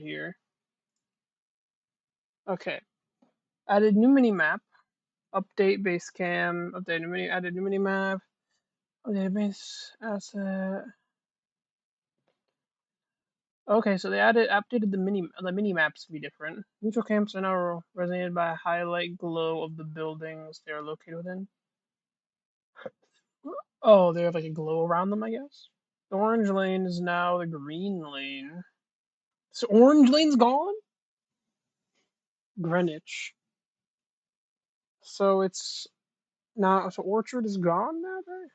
right here. Okay. Added new mini map. Update base cam. Update new mini. Added new mini map. Update base asset. Okay, so they updated the mini maps to be different. Neutral camps are now resonated by a highlight glow of the buildings they are located within. Oh, they have like a glow around them, I guess. The orange lane is now the green lane. So orange lane's gone? Greenwich. So it's now so Orchard is gone now, right?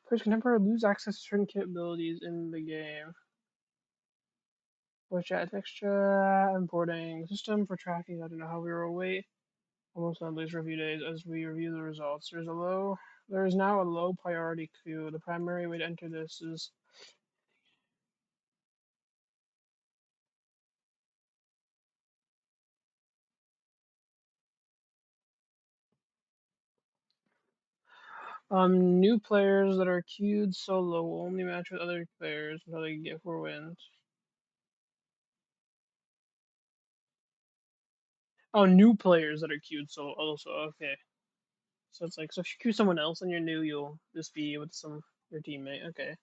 Players can never lose access to certain capabilities in the game. Voice chat texture, importing system for tracking. I don't know how we will wait. Almost on these review days as we review the results. There is now a low priority queue. The primary way to enter this is new players that are queued solo will only match with other players until they get 4 wins. Oh, new players that are queued solo also, okay. So it's like, so if you queue someone else and you're new, you'll just be with your teammate. Okay.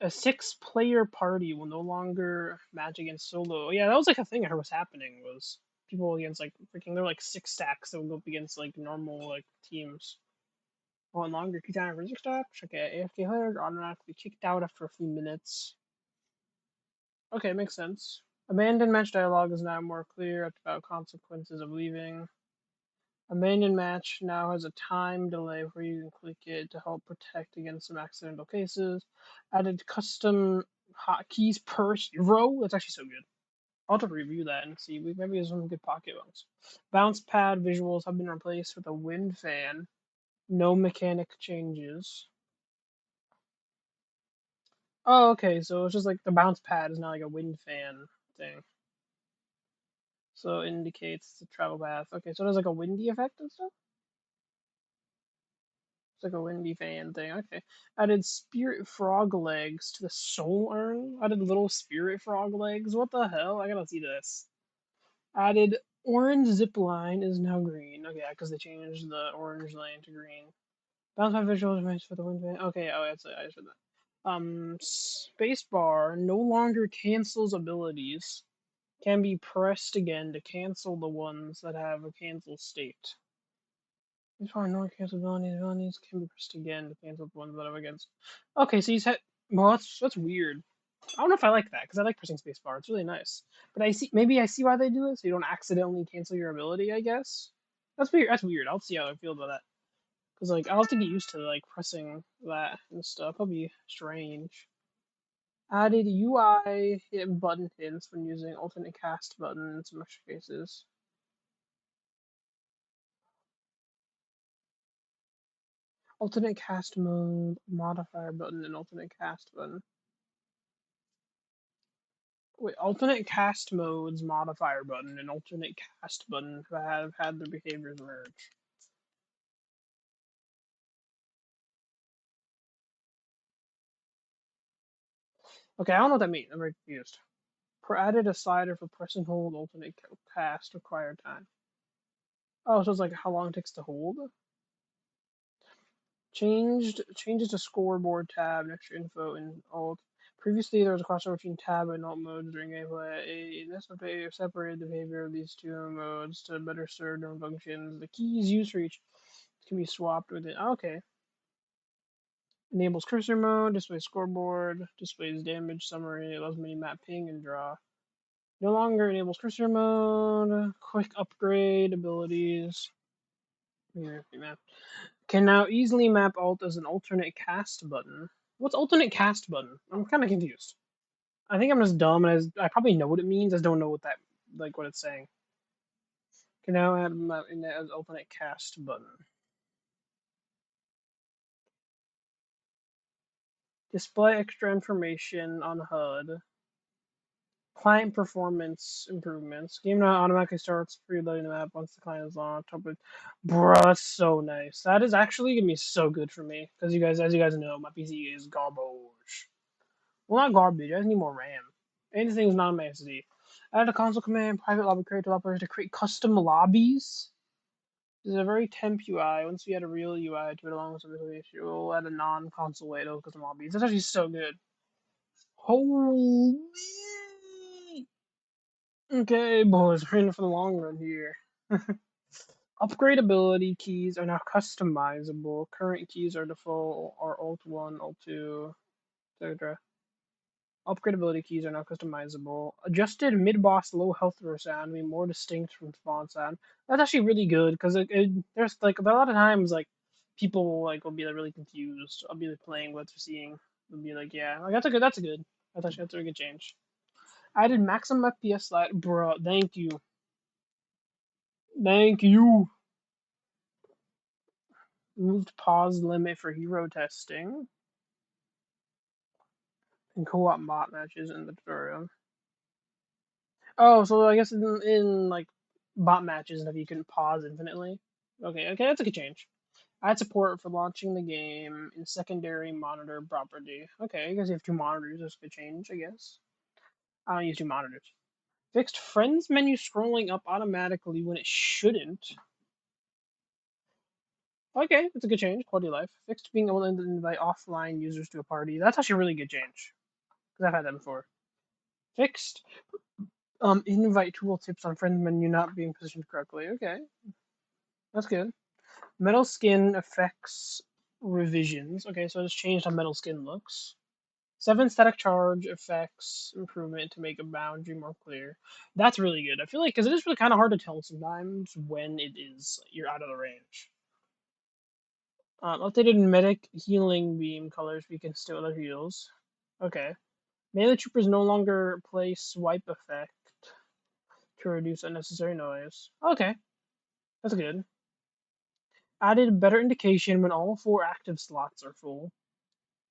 A 6-player party will no longer match against solo. Yeah, that was like a thing I heard was happening was people against like freaking they're like 6 stacks that would go up against like normal like teams. On longer queue time for 6 stacks. Okay, AFK players are automatically kicked out after a few minutes. Okay, makes sense. Abandoned match dialogue is now more clear about consequences of leaving. Abandoned match now has a time delay where you can click it to help protect against some accidental cases. Added custom hotkeys per hero. That's actually so good. I'll have to review that and see. Maybe there's some good pocket ones. Bounce pad visuals have been replaced with a wind fan. No mechanic changes. Oh, okay. So it's just like the bounce pad is now like a wind fan thing. So it indicates the travel path. Okay, so there's like a windy effect and stuff. It's like a windy fan thing. Okay. Added spirit frog legs to the soul urn. Added little spirit frog legs. What the hell? I gotta see this. Added orange zip line is now green. Okay, because they changed the orange lane to green. Bounce my visuals match for the wind fan. Okay, oh, I just read that. Spacebar no longer cancels abilities. Can be pressed again to cancel the ones that have a cancel state. These are no cancel abilities. Abilities can be pressed again to cancel the ones that have against. Okay, so he's had. Well, that's weird. I don't know if I like that because I like pressing spacebar. It's really nice. But I see why they do it so you don't accidentally cancel your ability. I guess that's weird. That's weird. I'll see how I feel about that because like I'll have to get used to like pressing that and stuff. It'll be strange. Added UI button hints when using alternate cast button in some extra cases. Alternate cast mode, modifier button, and alternate cast button. Wait, alternate cast modes, modifier button, and alternate cast button have had their behaviors merge. Okay, I don't know what that means. I'm very confused. Added a slider for press and hold alternate cast required time. Oh, so it's like how long it takes to hold? Changes to scoreboard tab next to info and alt. Previously, there was a crossover between tab and alt modes during gameplay. This update separated the behavior of these two modes to better serve different functions. The keys used for each can be swapped with it. Okay. Enables cursor mode, displays scoreboard, displays damage summary, allows mini-map ping and draw. No longer enables cursor mode, quick upgrade abilities. Can now easily map alt as an alternate cast button. What's alternate cast button? I'm kind of confused. I think I'm just dumb, and I probably know what it means. I just don't know what what it's saying. Can now add map in as alternate cast button. Display extra information on HUD. Client performance improvements. Game now automatically starts preloading the map once the client is launched. Bruh, that's so nice. That is actually gonna be so good for me because as you guys know, my PC is garbage. Well, not garbage. I just need more RAM. Anything's not on my SSD. Add a console command, private lobby create developers to create custom lobbies. This is a very temp UI. Once we add a real UI to it along with some information, we'll add a non-console way to custom lobbies. That's actually so good. Holy. Okay, boys, we're in for the long run here. Upgradability keys are now customizable. Current keys are default or Alt 1, Alt 2, etc. Upgradability keys are now customizable. Adjusted mid-boss low health row sound will be more distinct from spawn sound. That's actually really good because there's like a lot of times like people like will be like really confused. I'll be like playing what they're seeing. They'll be like, yeah, like that's a good. That's a really good change. I added maximum FPS slide, bro. Thank you, thank you. Moved pause limit for hero testing and co-op bot matches in the tutorial. Oh, so I guess in like bot matches that you can pause infinitely. Okay, that's a good change. Add support for launching the game in secondary monitor property. Okay, I guess you have two monitors. That's a good change, I guess. I don't use two monitors. Fixed friends menu scrolling up automatically when it shouldn't. Okay, that's a good change. Quality of life. Fixed being able to invite offline users to a party. That's actually a really good change because I've had that before. Fixed invite tooltips on friends menu not being positioned correctly. Okay, that's good. Metal skin effects revisions. Okay, so it's changed how metal skin looks. 7 static charge effects improvement to make a boundary more clear. That's really good. I feel like because it is really kind of hard to tell sometimes when it is you're out of the range. Updated medic healing beam colors we can still other heals. Okay. Melee troopers no longer play swipe effect to reduce unnecessary noise. Okay, that's good. Added better indication when all 4 active slots are full.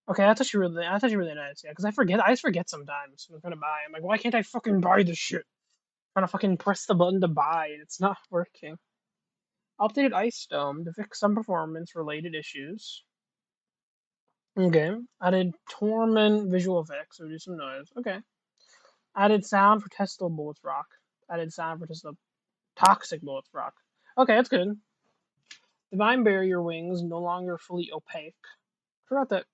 Okay, that's actually really nice. Yeah, because I just forget sometimes when I'm trying to buy. I'm like, why can't I fucking buy this shit? I'm trying to fucking press the button to buy, and it's not working. Updated Ice Dome to fix some performance related issues. Okay. Added Torment visual effects to reduce some noise. Okay. Added sound for testable bullets rock. Added sound for testable toxic bullets rock. Okay, that's good. Divine barrier wings no longer fully opaque. Forgot that.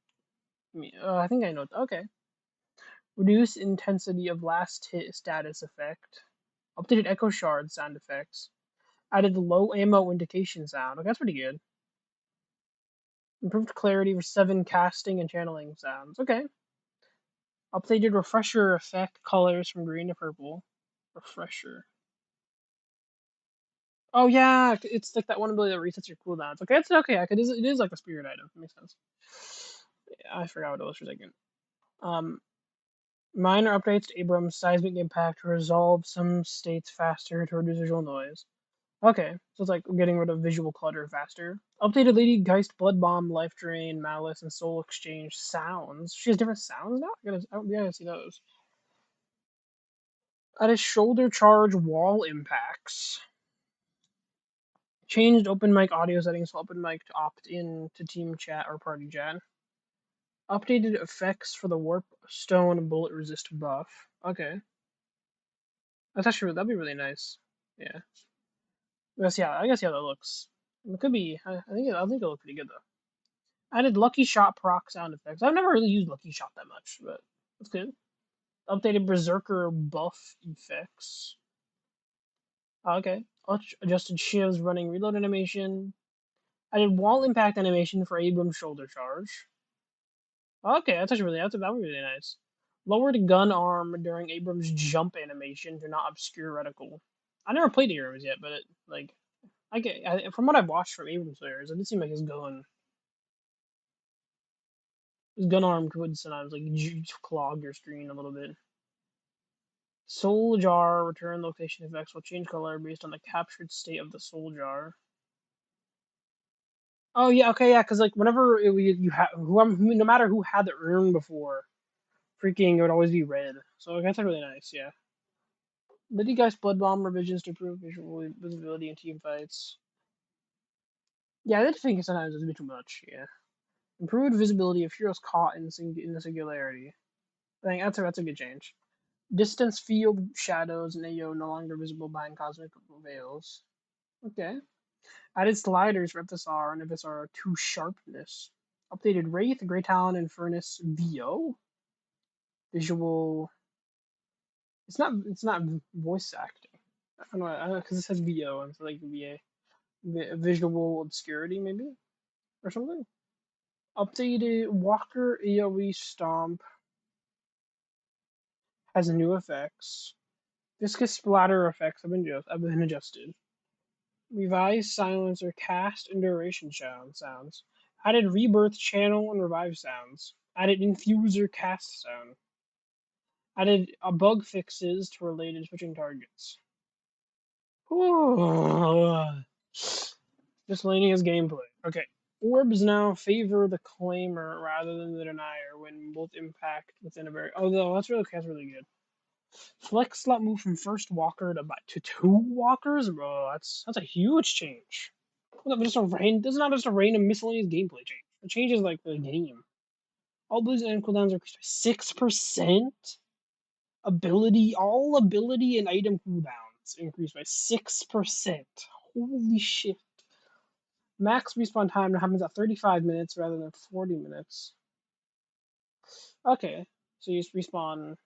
I think I know. Okay. Reduce intensity of last hit status effect. Updated echo shard sound effects. Added the low ammo indication sound. Okay, that's pretty good. Improved clarity for 7 casting and channeling sounds. Okay. Updated refresher effect colors from green to purple. Refresher. Oh yeah, it's like that one ability that resets your cooldowns. Okay, it's okay. It is like a spirit item. It makes sense. Yeah, I forgot what it was for a second. Um, Minor updates to Abram's seismic impact to resolve some states faster to reduce visual noise. Okay, so it's like getting rid of visual clutter faster. Updated Lady Geist, Blood Bomb, Life Drain, Malice, and Soul Exchange sounds. She has different sounds now? I gotta see those. Added shoulder charge wall impacts. Changed open mic audio settings for open mic to opt in to team chat or party chat. Updated effects for the warp stone bullet resist buff. Okay, that'd be really nice. Yeah, I guess yeah, that looks. It could be. I think it'll look pretty good though. Added lucky shot proc sound effects. I've never really used lucky shot that much, but that's good. Updated berserker buff effects. Okay. Adjusted shivs running reload animation. Added wall impact animation for Abram's shoulder charge. Okay, that would be really nice. Lowered gun arm during Abram's jump animation to not obscure reticle. I never played Abrams yet, but from what I've watched from Abrams players, it did seem like his gun arm could sometimes like clog your screen a little bit. Soul jar return location effects will change color based on the captured state of the soul jar. Oh yeah, okay, yeah, because like whenever you have no matter who had the urn before, freaking it would always be red. So that's really nice, yeah. Liddy Geist Blood Bomb revisions to improve visual visibility in team fights. Yeah, I did think sometimes it's a bit too much. Yeah, improved visibility of heroes caught in the singularity. That's a good change. Distance field shadows and AO no longer visible behind cosmic veils. Okay. Added sliders for FSR and FSR 2 sharpness. Updated Wraith, Grey Talon, and Furnace VO. Visual. It's not voice acting. I don't know because it says VO and it's like VA. Visual obscurity maybe or something. Updated Walker AoE Stomp has new effects. Viscous splatter effects have been adjusted. Revised silencer cast and duration sounds. Added rebirth channel and revive sounds. Added infuser cast sound. Added bug fixes to related switching targets. Miscellaneous gameplay. Okay. Orbs now favor the claimer rather than the denier when both impact within a very. Oh, no, that's really good. Flex slot move from first walker to two walkers, bro. That's a huge change. This is not just a random miscellaneous gameplay change. It changes like the game. All abilities and cooldowns are increased by 6%. All ability and item cooldowns increased by 6%. Holy shit. Max respawn time happens at 35 minutes rather than 40 minutes. Okay, so you just respawn.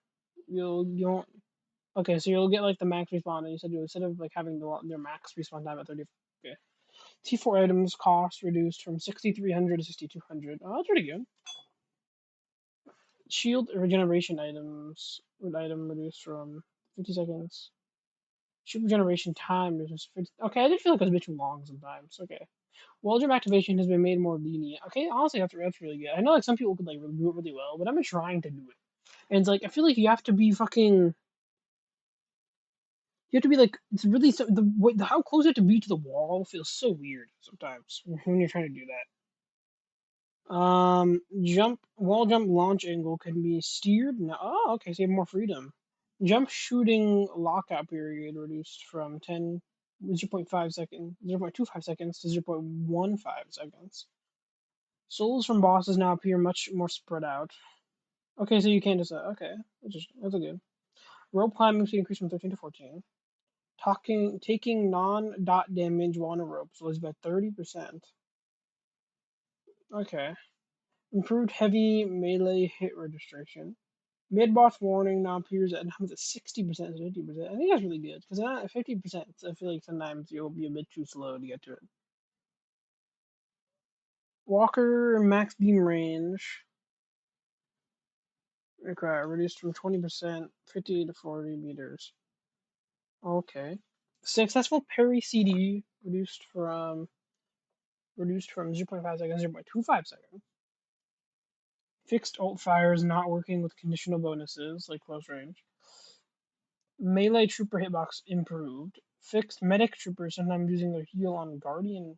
You'll Okay, so you'll get like the max respawn, and you said instead of like having their max respawn time at 30. Okay. T4 items cost reduced from 6,300 to 6,200. Oh, that's pretty good. Shield regeneration item reduced from 50 seconds. Shield regeneration time reduced 50. Okay, I did feel like it was a bit too long sometimes. Okay. Wall jump activation has been made more lenient. Okay, honestly, that's really good. I know like some people could like do it really well, but I've been trying to do it, and it's like I feel like you have to be fucking. You have to be like it's really how close you have to be to the wall feels so weird sometimes when you're trying to do that. Wall jump launch angle can be steered. No, oh, okay, so you have more freedom. Jump shooting lockout period reduced from 0.5 seconds, 0.25 seconds to 0.15 seconds. Souls from bosses now appear much more spread out. Okay, so you can't just okay, that's a good. Rope climbing speed increased from 13 to 14. Taking non-dot damage while on a rope slows by 30%. Okay. Improved heavy melee hit registration. Mid-boss warning now appears at 60% to 50%. I think that's really good because at 50%, I feel like sometimes you'll be a bit too slow to get to it. Walker max beam range. Okay, reduced from 20%, 50 to 40 meters. Okay. Successful parry CD reduced from 0.5 seconds to 0.25 seconds. Fixed ult fires not working with conditional bonuses like close range. Melee trooper hitbox improved. Fixed medic troopers sometimes using their heal on guardian.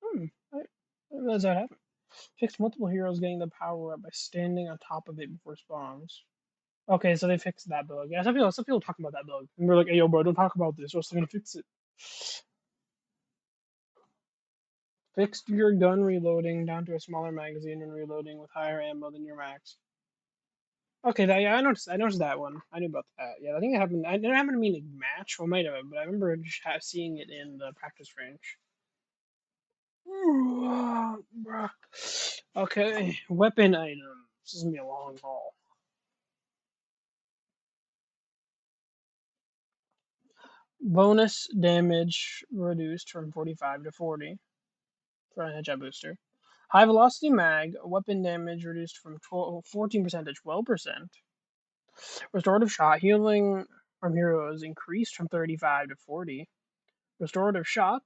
I didn't realize that happened. Fixed multiple heroes getting the power up by standing on top of it before spawns. Okay, so they fixed that bug. Yeah, some people talk about that bug, and we're like, "Hey, yo, bro, don't talk about this, or else they're gonna fix it." Fixed your gun reloading down to a smaller magazine and reloading with higher ammo than your max. Okay, yeah, I noticed that one. I knew about that. Yeah, I think it happened. It didn't happen to me in a match, or might have, but I remember just seeing it in the practice range. Okay, weapon items. This is gonna be a long haul. Bonus damage reduced from 45 to 40 for a headshot booster. High velocity mag, weapon damage reduced from 14% to 12%. Restorative shot, healing from heroes increased from 35 to 40. Restorative shot,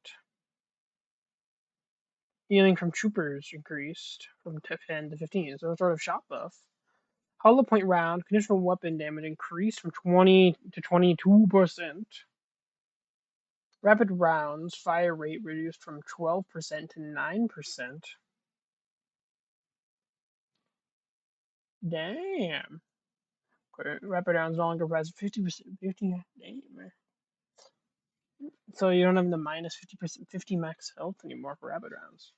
healing from troopers increased from 10 to 15. So restorative shot buff. Hollow point round, conditional weapon damage increased from 20 to 22%. Rapid rounds, fire rate reduced from 12% to 9%. Damn. Rapid rounds no longer provides 50%. 50, damn. So you don't have the minus 50%, 50 max health anymore for rapid rounds.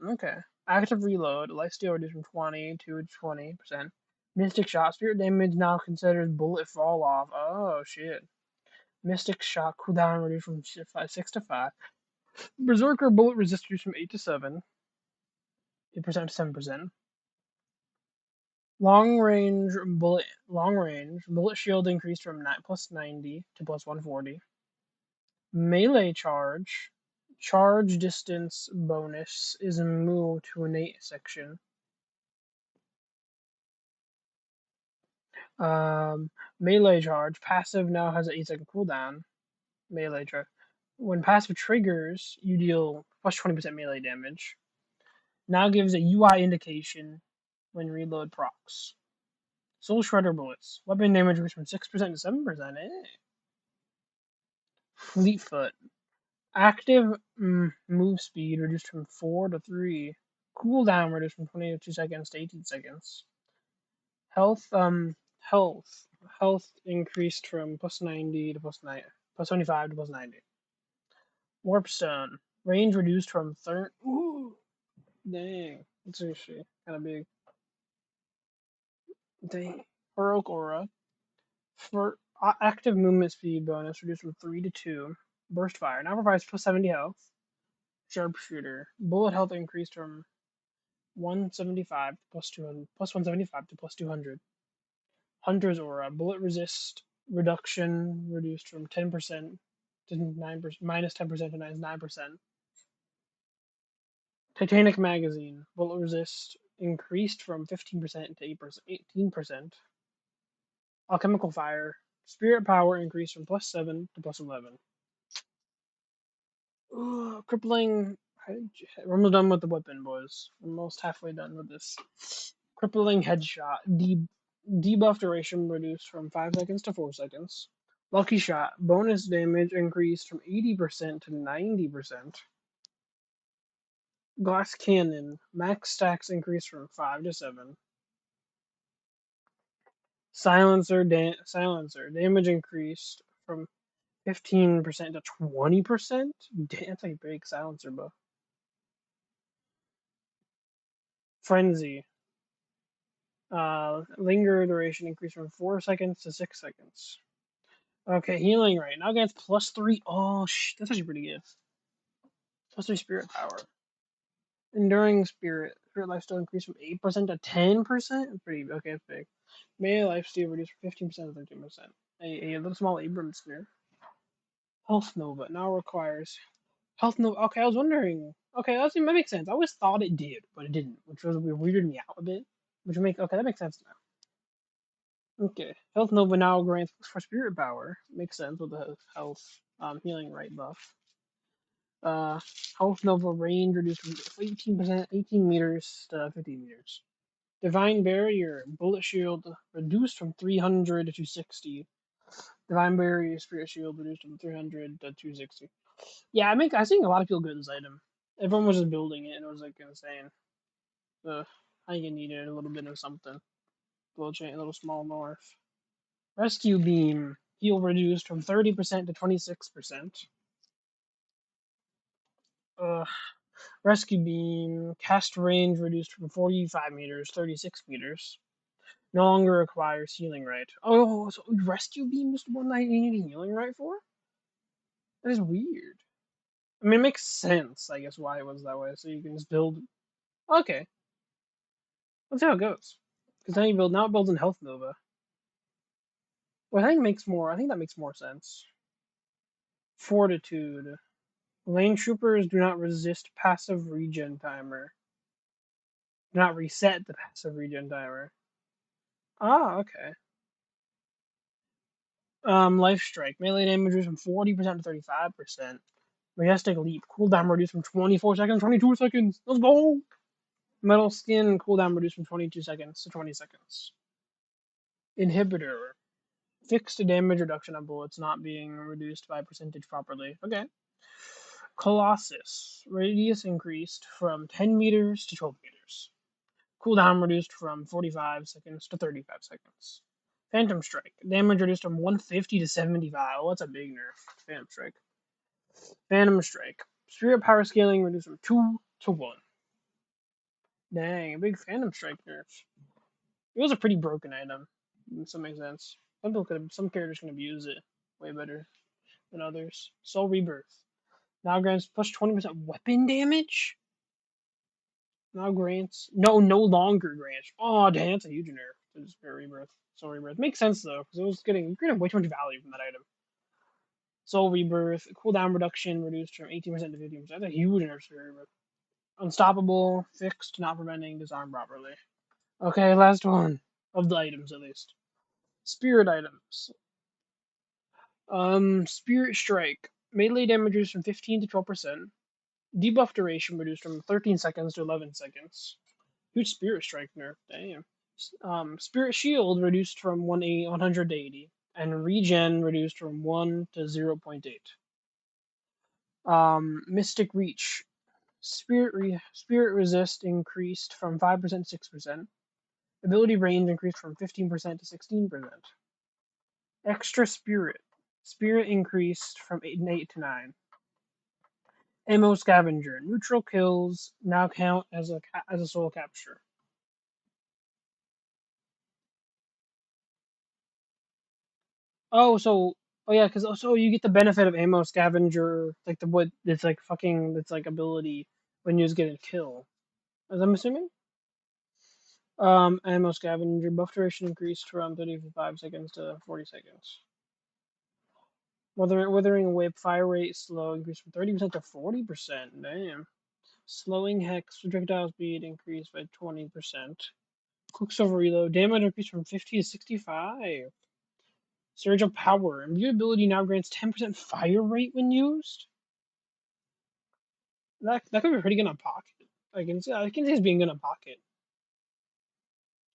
Okay. Active reload, lifesteal reduced from 20 to 20%. Mystic Shot. Spirit damage now considers bullet fall off. Oh, shit. Mystic Shot cooldown reduced from 6 to 5. Berserker bullet resist reduced from 8 to 7. 8% to 7%. Long range bullet shield increased from plus 90 to plus 140. Melee charge distance bonus is moved to innate section. Melee charge passive now has an 8-second cooldown. Melee charge. When passive triggers, you deal plus 20% melee damage. Now gives a UI indication when reload procs. Soul Shredder bullets. Weapon damage reduced from 6% to 7%. Fleetfoot. Active move speed reduced from 4 to 3. Cooldown reduced from 22 seconds to 18 seconds. Health health health increased from plus 90 to plus 25 to plus 90. Warpstone. Range reduced from ooh, dang. That's actually kind of big. Dang. Heroic Aura. For active movement speed bonus reduced from 3 to 2. Burst Fire. Now provides plus 70 health. Sharpshooter. Bullet health increased from 175 to plus 200, plus 175 to plus 200. Hunter's Aura. Bullet resist reduction reduced from 10% to 9%, minus 10% to 9%. Titanic Magazine. Bullet resist increased from 15% to 18%. Alchemical Fire. Spirit power increased from plus 7 to plus 11. Ooh, crippling. We're almost done with the weapon, boys. We're almost halfway done with this. Crippling headshot. Debuff duration reduced from 5 seconds to 4 seconds. Lucky shot. Bonus damage increased from 80% to 90%. Glass cannon. Max stacks increased from 5 to 7. Silencer. Damage increased from 15% to 20%. That's like a big silencer buff. Frenzy. Linger duration increased from 4 seconds to 6 seconds. Okay, healing rate. Now against plus 3. Oh, that's actually pretty good. Plus 3 spirit power. Enduring spirit. Spirit lifesteal increased from 8% to 10%. Pretty okay, that's big. Melee lifesteal reduced from 15% to 13%. A little small Abrams here. Health Nova now requires Health Nova. Okay, I was wondering. Okay, that makes sense. I always thought it did, but it didn't, which was weirded me out a bit. Which make okay, that makes sense now. Okay, Health Nova now grants for Spirit Power. Makes sense with the health healing right buff. Uh, Health Nova range reduced from 18 meters to 15 meters. Divine Barrier bullet shield reduced from 300 to 260. Divine Barrier Spirit Shield reduced from 300 to 260. Yeah, I think a lot of people get this item. Everyone was just building it, and it was like insane. I think it needed a little bit of something. A little small morph. Rescue Beam. Heal reduced from 30% to 26%. Rescue Beam. Cast range reduced from 45 meters, 36 meters. No longer requires healing right. Oh, so Rescue Beam is the one that you need a healing right for? That is weird. I mean, it makes sense, I guess, why it was that way. So you can just build. Okay, let's see how it goes. Because now it builds in Health Nova. Well, I think that makes more sense. Fortitude. Lane troopers do not resist passive regen timer. Do not reset the passive regen timer. Ah, okay. Life Strike. Melee damage reduced from 40% to 35%. Majestic Leap. Cooldown reduced from 24 seconds to 22 seconds. Let's go! Metal Skin. Cooldown reduced from 22 seconds to 20 seconds. Inhibitor. Fixed damage reduction on bullets not being reduced by percentage properly. Okay. Colossus. Radius increased from 10 meters to 12 meters. Cooldown reduced from 45 seconds to 35 seconds. Phantom Strike. Damage reduced from 150 to 75. Oh, that's a big nerf. Phantom Strike. Phantom Strike. Spirit power scaling reduced from 2 to 1. Dang, a big Phantom Strike nerf. It was a pretty broken item. Does that make sense? Some characters can abuse it way better than others. Soul Rebirth now grants plus 20% weapon damage. Now grants no longer grants. Oh, damn, that's a huge nerf. To Spirit Rebirth, Soul Rebirth makes sense though because it was getting way too much value from that item. Soul Rebirth cooldown reduction reduced from 18% to 15%. That's a huge nerf. Spirit Rebirth. Unstoppable, fixed, not preventing disarm properly. Okay, last one of the items at least. Spirit items. Spirit Strike. Melee damage reduced from 15 to 12%. Debuff duration reduced from 13 seconds to 11 seconds. Huge Spirit Strike nerf. Damn. Spirit Shield reduced from 100 to 80. And Regen reduced from 1 to 0.8. Mystic Reach. Spirit Resist increased from 5% to 6%. Ability range increased from 15% to 16%. Extra Spirit. Spirit increased from 8 to 9. Ammo Scavenger. Neutral kills now count as a soul capture. Oh, oh yeah, because also you get the benefit of Ammo Scavenger, like the what it's like fucking it's like ability when you just get a kill. As I'm assuming. Ammo Scavenger buff duration increased from 35 seconds to 40 seconds. Withering Whip fire rate slow increased from 30% to 40%. Damn. Slowing Hex projectile speed increased by 20%. Quicksilver Reload damage increased from 50 to 65. Surge of Power. Immune ability now grants 10% fire rate when used. That could be pretty good on Pocket. I can see this being good on Pocket.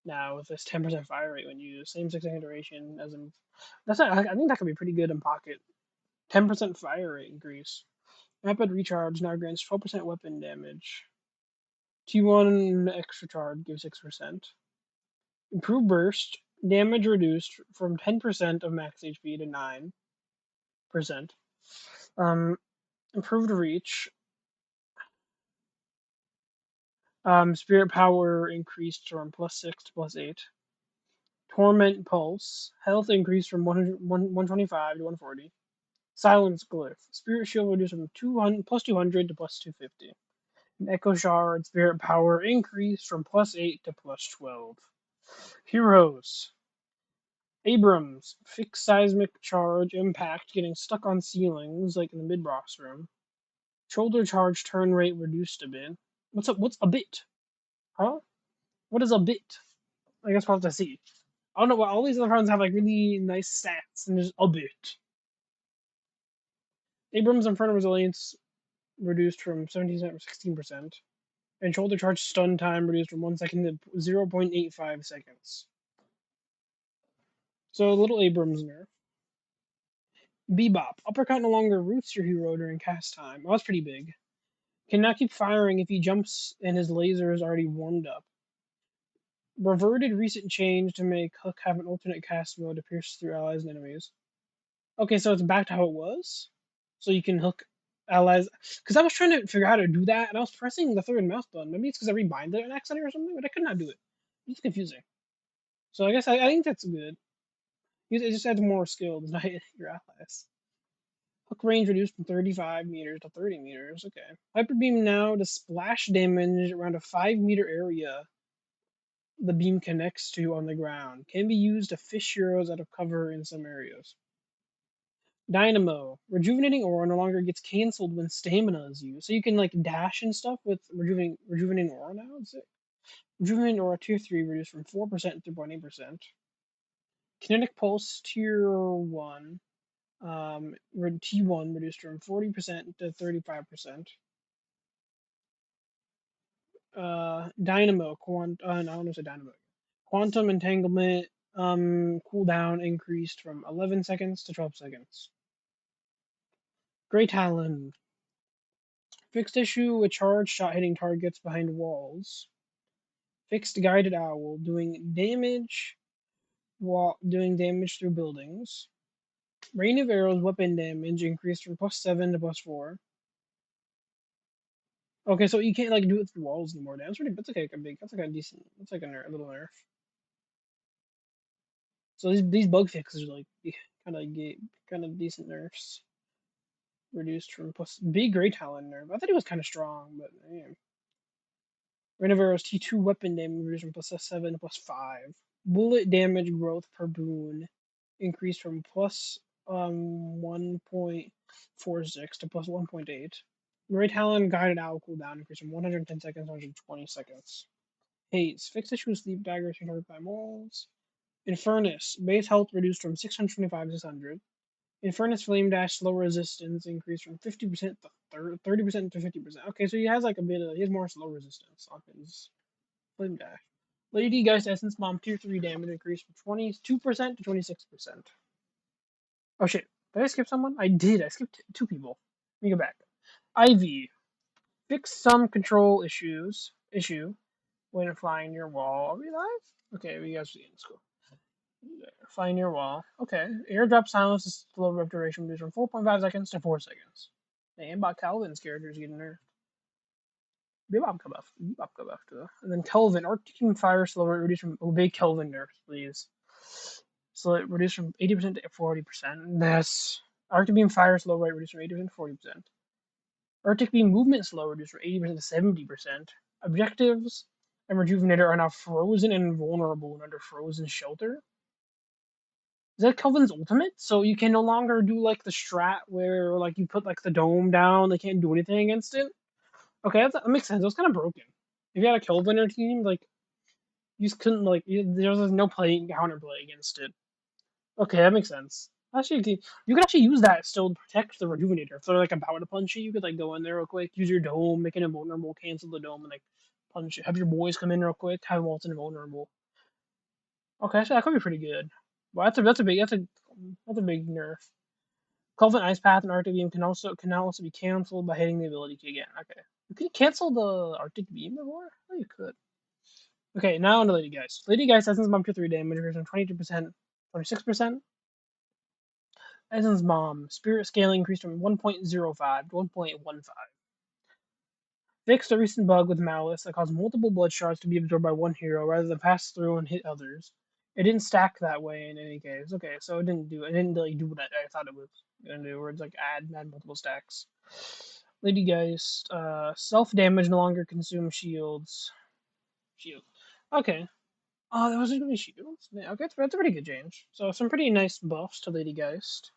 Now with this 10% fire rate when used, same 6-second duration as in. I think that could be pretty good in Pocket. 10% fire rate increase. Rapid Recharge now grants 12% weapon damage. T1 extra charge gives 6%. Improved Burst. Damage reduced from 10% of max HP to 9%. Improved Reach. Spirit Power increased from +6 to +8. Torment Pulse. Health increased from 125 to 140. Silence Glyph. Spirit Shield reduced from 200, +200 to +250. And Echo Shard. Spirit Power increased from +8 to +12. Heroes. Abrams. Fixed Seismic Charge Impact getting stuck on ceilings like in the mid-boss room. Shoulder Charge turn rate reduced a bit. What's a bit? Huh? What is a bit? I guess we'll have to see. I don't know why all these other runs have like really nice stats and there's a bit. Abrams Inferno Resilience reduced from 17% to 16%. And shoulder charge stun time reduced from 1 second to 0.85 seconds. So a little Abrams nerf. Bebop. Uppercut no longer roots your hero during cast time. Oh, that's pretty big. Can now keep firing if he jumps and his laser is already warmed up. Reverted recent change to make Hook have an alternate cast mode to pierce through allies and enemies. Okay, so it's back to how it was. So you can hook allies. Because I was trying to figure out how to do that, and I was pressing the third mouse button. Maybe it's because I rebinded it on accident or something, but I could not do it. It's confusing. So I guess I think that's good. It just adds more skill to not hit your allies. Hook range reduced from 35 meters to 30 meters. Okay. Hyper beam now to splash damage around a 5-meter area the beam connects to on the ground. Can be used to fish heroes out of cover in some areas. Dynamo. Rejuvenating aura no longer gets cancelled when stamina is used. So you can like dash and stuff with rejuvenating aura now. Is it? Rejuvenating aura tier 3 reduced from 4% to 0.8%. Kinetic pulse tier 1. T1 reduced from 40% to 35%. Dynamo. No, I don't know say Dynamo. Quantum entanglement cooldown increased from 11 seconds to 12 seconds. Grey Talon. Fixed issue, a charge shot hitting targets behind walls. Fixed guided owl, doing damage through buildings. Rain of arrows weapon damage increased from +7 to +4. Okay, so you can't like do it through walls anymore. That's like a decent. That's like a little nerf. So these bug fixes are like kind of decent nerfs. Reduced from plus big Great Talon nerf. I thought he was kind of strong, but yeah. Renovaro's T2 weapon damage reduced from plus 7 to plus 5. Bullet damage growth per boon increased from plus 1.46 to plus 1.8. Great Talon guided owl cooldown increased from 110 seconds to 120 seconds. Haze fixed issue sleep daggers can hurt by moles. Infernus base health reduced from 625 to 600. Infernus Flame Dash slow resistance increased from 50% to 30% to 50%. Okay, so he has like a bit of, he has more slow resistance on his Flame Dash. Lady Geist Essence Bomb tier 3 damage increased from 22% to 26%. Oh shit, did I skip someone? I did, I skipped two people. Let me go back. Ivy, fix some control issue when flying near wall. Are we live? Okay, we guys see in school. Flying near wall. Okay. Airdrop silence is slow rep duration reduced from 4.5 seconds to 4 seconds. The aimbot Calvin's character is getting nerfed. Bebop go buff too. And then Kelvin, Arctic Fire slow reduced from obey Kelvin nerfs, please. So it reduced from 80% to 40%. That's Arctic Beam Fire slow rate reduced from 80% to 40%. Arctic Beam movement slow reduced from 80% to 70%. Objectives and Rejuvenator are now frozen and vulnerable when under frozen shelter. Is that Kelvin's ultimate? So you can no longer do like the strat where like you put like the dome down, they can't do anything against it. Okay, that makes sense. It was kind of broken. If you had a Kelvin in your team, like you just couldn't like there was no play counterplay against it. Okay, that makes sense. Actually, you could actually use that still to protect the Rejuvenator. If they're like about to punch you, you could like go in there real quick, use your dome, make it invulnerable, cancel the dome, and like punch it. Have your boys come in real quick, have Waltz invulnerable. Okay, actually, that could be pretty good. Well, that's a big nerf. Kelvin Ice Path and Arctic Beam can also be canceled by hitting the ability key again. Okay. Could you cancel the Arctic Beam before? Oh, you could. Okay, now on to Lady Geist. Lady Geist Essence Bomb to 3 damage, version from 22%, 26%. Essence Bomb. Spirit scaling increased from 1.05 to 1.15. Fixed a recent bug with Malice that caused multiple blood shards to be absorbed by one hero rather than pass through and hit others. It didn't stack that way in any case. Okay, so it didn't really do what I thought it was gonna do, where it's like add multiple stacks. Lady Geist, self damage no longer consumes shields. Shield. Okay. Oh, that wasn't really shields. Yeah, okay, that's a pretty good change. So some pretty nice buffs to Lady Geist.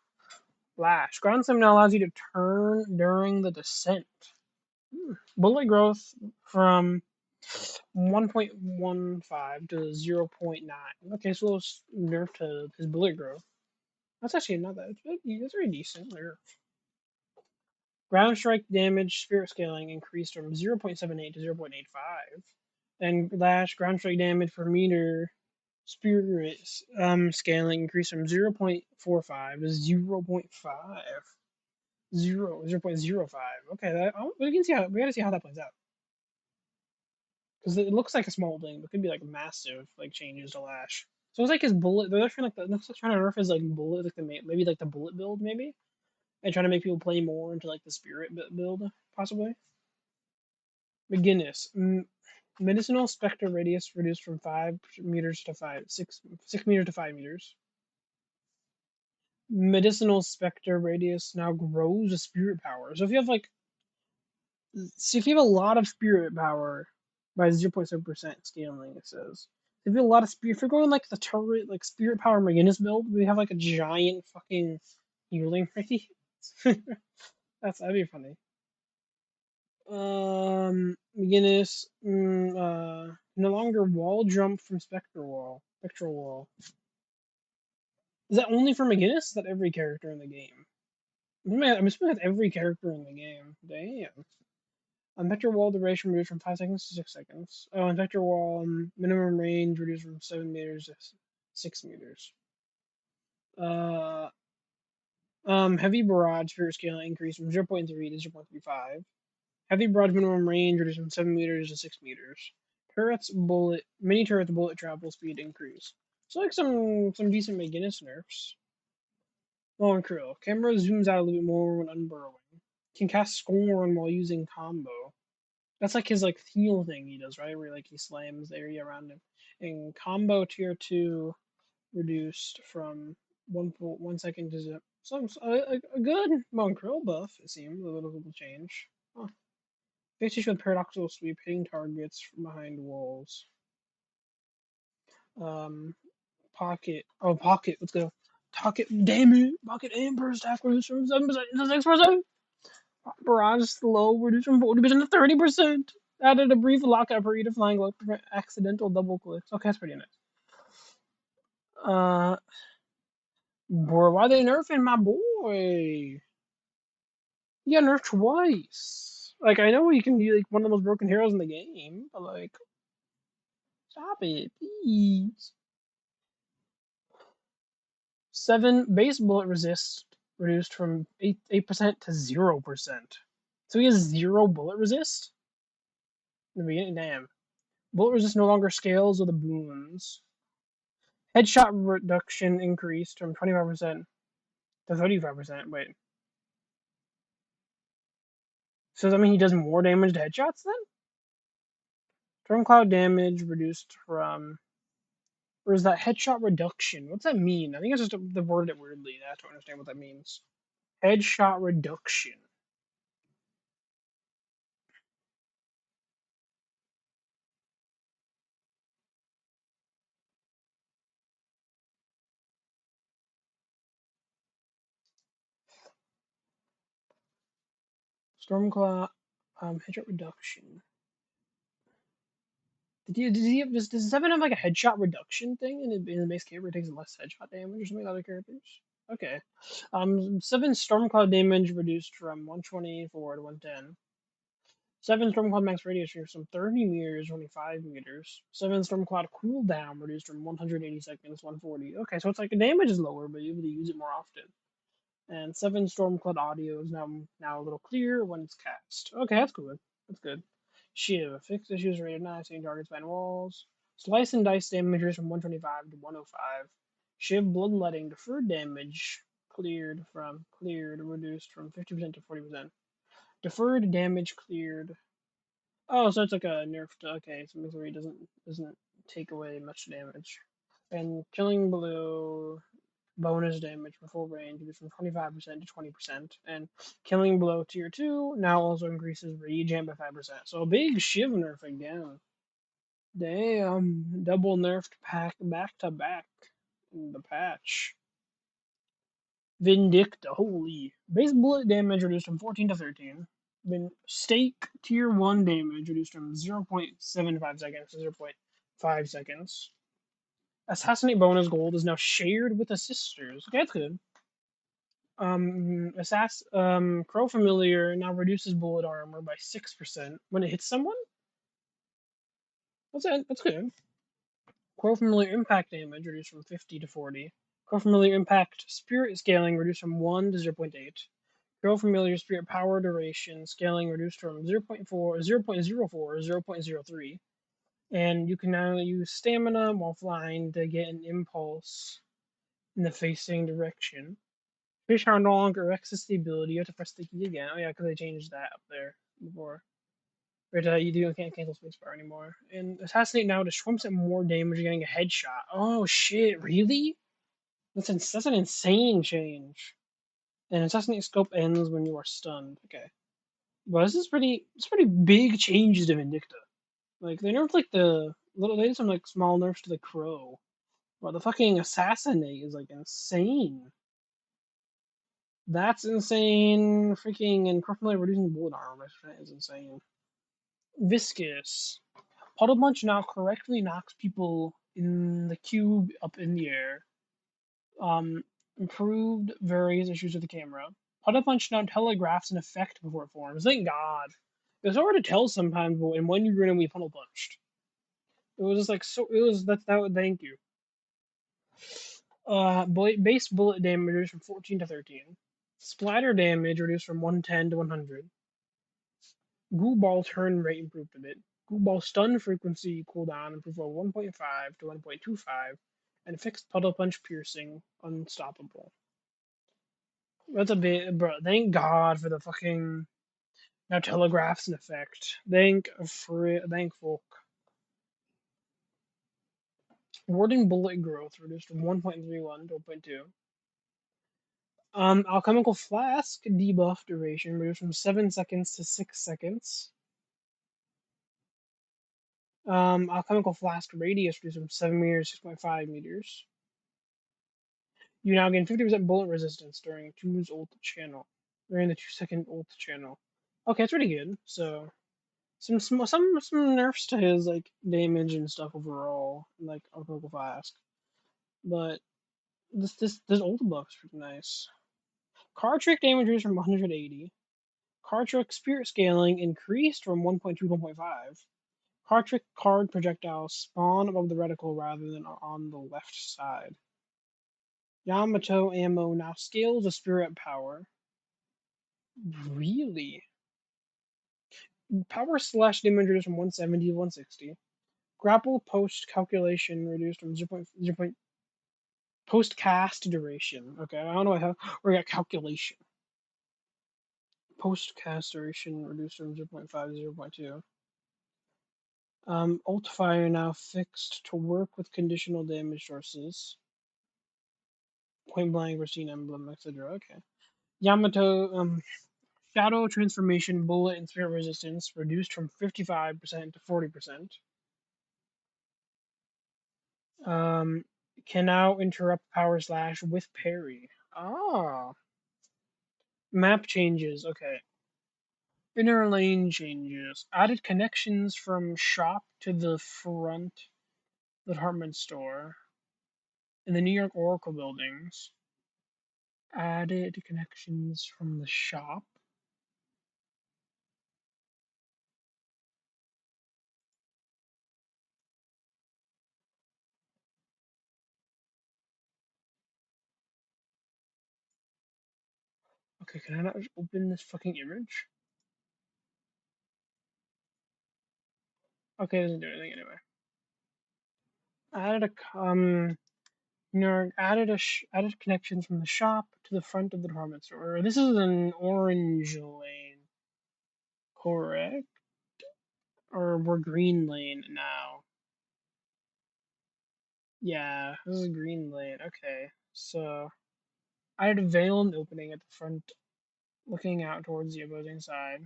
Flash. Ground Sim now allows you to turn during the descent. Bullet growth from 1.15 to 0.9. Okay, so little nerf to his bullet growth. That's actually not that. That's very decent nerf. Ground strike damage, spirit scaling increased from 0.78 to 0.85. And Lash ground strike damage per meter, spirit scaling increased from 0.45 to 0.5. 0.05. Okay, we gotta see how that plays out. Because it looks like a small thing, but it could be like massive like changes to Lash. So it's like his bullet. They're trying like trying to nerf his like bullet, like maybe like the bullet build, maybe, and trying to make people play more into like the spirit build, possibly. McGinnis, medicinal spectre radius reduced from 5 meters to 6 meters to 5 meters. Medicinal spectre radius now grows with spirit power. So if you have a lot of spirit power by 0.7% scaling, it says. If you have a lot of spirit, if you're going like the turret, like spirit power McGinnis build, we have like a giant fucking healing rate. That'd be funny. McGinnis, no longer wall jump from Spectral Wall. Is that only for McGinnis? Is that every character in the game? I'm assuming that's every character in the game. Damn. Vector wall duration reduced from 5 seconds to 6 seconds. Oh, and vector wall minimum range reduced from 7 meters to 6 meters. Heavy barrage spirit scale increased from 0.3 to 0.35. Heavy barrage minimum range reduced from 7 meters to 6 meters. Mini turrets bullet travel speed increase. So like some decent McGinnis nerfs. Long Krill. Camera zooms out a little bit more when unburrowing. Can cast Scorn while using combo. That's like his like heal thing he does, right? Where like he slams the area around him. In combo tier 2, reduced from 1.1 second to zip. Some a good Monkrell buff, it seems, a little change. Huh. Fixation with paradoxical sweep, hitting targets from behind walls. Um, pocket. Oh, pocket. Let's go. Pocket. Damn it. Pocket aim per stack reduced from 7% to 6%. Barrage slow reduced from 40% to 30%. Added a brief lockout for each flying look to prevent accidental double clicks. Okay, that's pretty nice. Bro, why they nerfing my boy? He got nerfed twice. Like, I know he can be like one of the most broken heroes in the game, but like, stop it, please. 7 base bullet resist reduced from 8% to 0%. So he has 0 bullet resist? In the beginning, damn. Bullet resist no longer scales with the boons. Headshot reduction increased from 25% to 35%. Wait. So does that mean he does more damage to headshots then? Storm cloud damage reduced from. Or is that headshot reduction? What's that mean? I think it's just the worded it weirdly. I have to understand what that means. Headshot reduction. Stormclaw, headshot reduction. Does Seven have like a headshot reduction thing in the base character? It takes less headshot damage or something like other characters. Okay. Seven Stormcloud damage reduced from 124 to 110. 7 Stormcloud max radius reduced from 30 meters to 25 meters. 7 Stormcloud cooldown reduced from 180 seconds to 140. Okay, so it's like the damage is lower, but you're able to use it more often. And 7 Stormcloud audio is now a little clearer when it's cast. Okay, that's good. That's good. Shiv. Fixed issues rated 9, seeing targets behind walls. Slice and dice damage reduced from 125 to 105. Shiv bloodletting deferred damage reduced from 50% to 40%. Deferred damage cleared. Oh, so it's like a nerf. Okay, so Misery doesn't take away much damage. And killing below bonus damage for full range is from 25% to 20%. And killing below tier 2 now also increases regen by 5%. So a big Shiv nerf again. Damn, double nerfed pack back to back in the patch. Vindicta, holy. Base bullet damage reduced from 14 to 13. Then stake tier 1 damage reduced from 0.75 seconds to 0.5 seconds. Assassinate bonus gold is now shared with the sisters. Okay, that's good. Crow Familiar now reduces bullet armor by 6% when it hits someone. That's it. That's good. Crow Familiar impact damage reduced from 50 to 40. Crow Familiar impact spirit scaling reduced from 1 to 0.8. Crow Familiar spirit power duration scaling reduced from 0.4, 0.04, 0.03. And you can now use stamina while flying to get an impulse in the facing direction. Fish are no longer access the ability. You have to press the key again. Oh yeah, because they changed that up there before. But you can't cancel spacebar anymore. And assassinate now just 20% more damage. You're getting a headshot. Oh shit! Really? That's an insane change. And assassinate scope ends when you are stunned. Okay, but this is pretty big changes to Vindicta. Like they nerfed like they did some like small nerfs to the crow. But the fucking assassinate is like insane. That's insane. Freaking and correctly reducing bullet armor is insane. Viscous. Puddle Punch now correctly knocks people in the cube up in the air. Improved various issues with the camera. Puddle Punch now telegraphs an effect before it forms. Thank God. It's hard to tell sometimes when you're going to be puddle punched. It was just like so. It was that would thank you. Base bullet damage reduced from 14 to 13. Splatter damage reduced from 110 to 100. Goo Ball turn rate improved a bit. Goo Ball stun frequency cooldown improved from 1.5 to 1.25. And fixed Puddle Punch piercing unstoppable. That's a bit, bro. Thank God for the fucking now telegraphs an effect. Thankful. Warden bullet growth reduced from 1.31 to 1.2. Alchemical flask debuff duration reduced from 7 seconds to 6 seconds. Alchemical flask radius reduced from 7 meters to 6.5 meters. You now gain 50% bullet resistance during during the 2-second ult channel. Okay, that's pretty good. So some nerfs to his like damage and stuff overall, like alchemical flask. But this ult buff is pretty nice. Card trick damage reduced from 180. Card trick spirit scaling increased from 1.2 to 1.5. Card trick card projectiles spawn above the reticle rather than on the left side. Yamato ammo now scales the spirit power. Really? Power slash damage reduced from 170 to 160. Grapple post calculation reduced from 0.0. Post cast duration. Okay, I don't know how we got calculation. Post cast duration reduced from 0.5 to 0.2. Ult fire now fixed to work with conditional damage sources. Point blank, Racine emblem, etc. Okay. Yamato shadow transformation bullet and spirit resistance reduced from 55% to 40%. Um, can now interrupt power slash with parry. Ah, map changes. Okay. Inner lane changes. Added connections from shop to the front of the department store in the New York Oracle buildings. Added connections from the shop. Okay, can I not just open this fucking image? Okay, it doesn't do anything anyway. Added a added connections from the shop to the front of the department store. This is an orange lane, correct? Or we're green lane now. Yeah, this is green lane. Okay, so I had a veiled opening at the front, looking out towards the opposing side.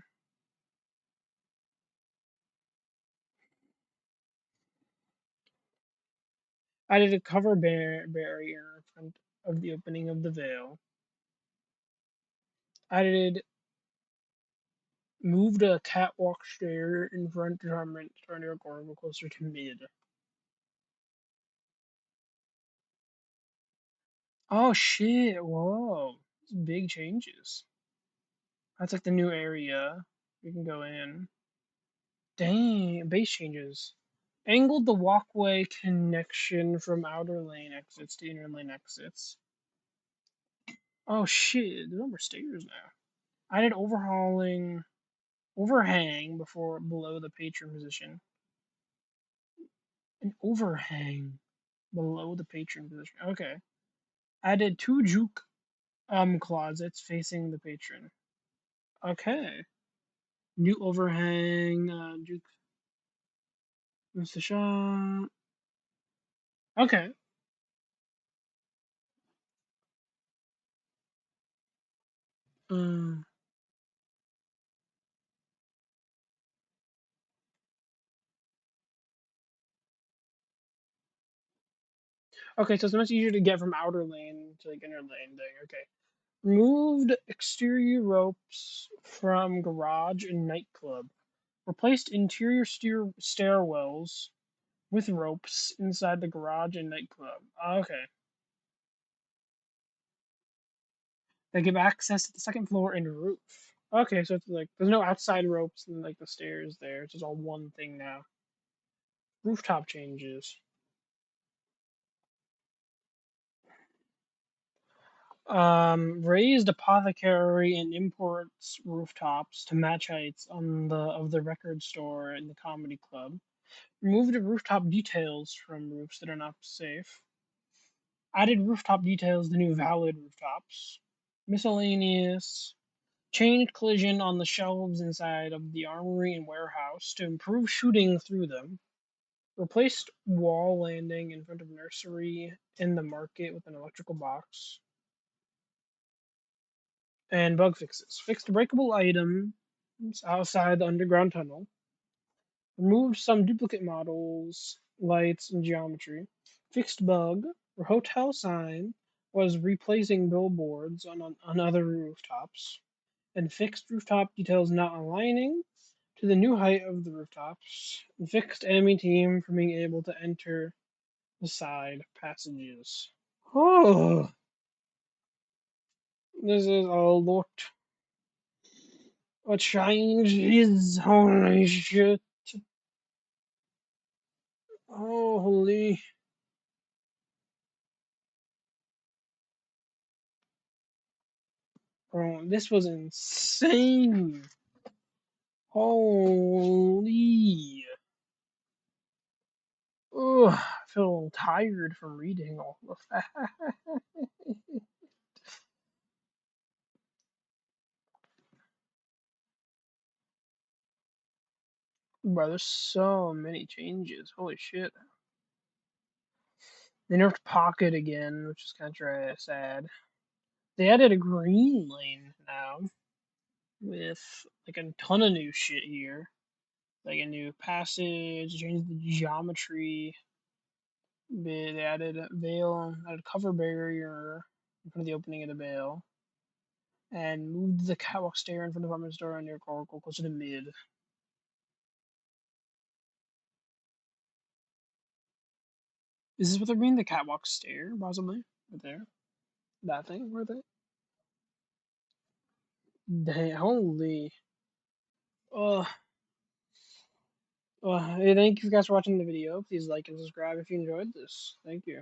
I did a cover barrier in front of the opening of the veil. I did moved a catwalk stair in front department, trying to go closer to mid. Oh shit! Whoa, big changes. That's like the new area we can go in. Dang, base changes. Angled the walkway connection from outer lane exits to inner lane exits. Oh shit, there's no more stairs now. I did overhang before below the patron position. An overhang below the patron position. Okay. I did 2 juke closets facing the patron. Okay. New overhang, juke. Mr. Shaw. Okay. Um, okay, so it's much easier to get from outer lane to like inner lane thing. Okay. Removed exterior ropes from garage and nightclub. Replaced interior stairwells with ropes inside the garage and nightclub. Okay. They give access to the second floor and roof. Okay, so it's like there's no outside ropes and like the stairs there. It's just all one thing now. Rooftop changes. Raised apothecary and imports rooftops to match heights on the record store and the comedy club. Removed rooftop details from roofs that are not safe. Added rooftop details to new valid rooftops. Miscellaneous. Changed collision on the shelves inside of the armory and warehouse to improve shooting through them. Replaced wall landing in front of nursery in the market with an electrical box. And bug fixes. Fixed breakable items outside the underground tunnel. Removed some duplicate models, lights, and geometry. Fixed bug. Where hotel sign was replacing billboards on other rooftops. And fixed rooftop details not aligning to the new height of the rooftops. And fixed enemy team from being able to enter the side passages. Oh, this is a lot of changes. Holy shit. Holy. Bro, this was insane. Holy. Ugh, I feel a little tired from reading all of that. Bro, there's so many changes. Holy shit. They nerfed Pocket again, which is kind of sad. They added a green lane now with like a ton of new shit here. Like a new passage, changed the geometry. They added a veil, added cover barrier in front of the opening of the veil, and moved the catwalk stair in front of the department store near Coracle closer to mid. Is this what they're mean? The catwalk stair, possibly? Right there. That thing, right there. Dang, holy. Uh, hey, thank you guys for watching the video. Please like and subscribe if you enjoyed this. Thank you.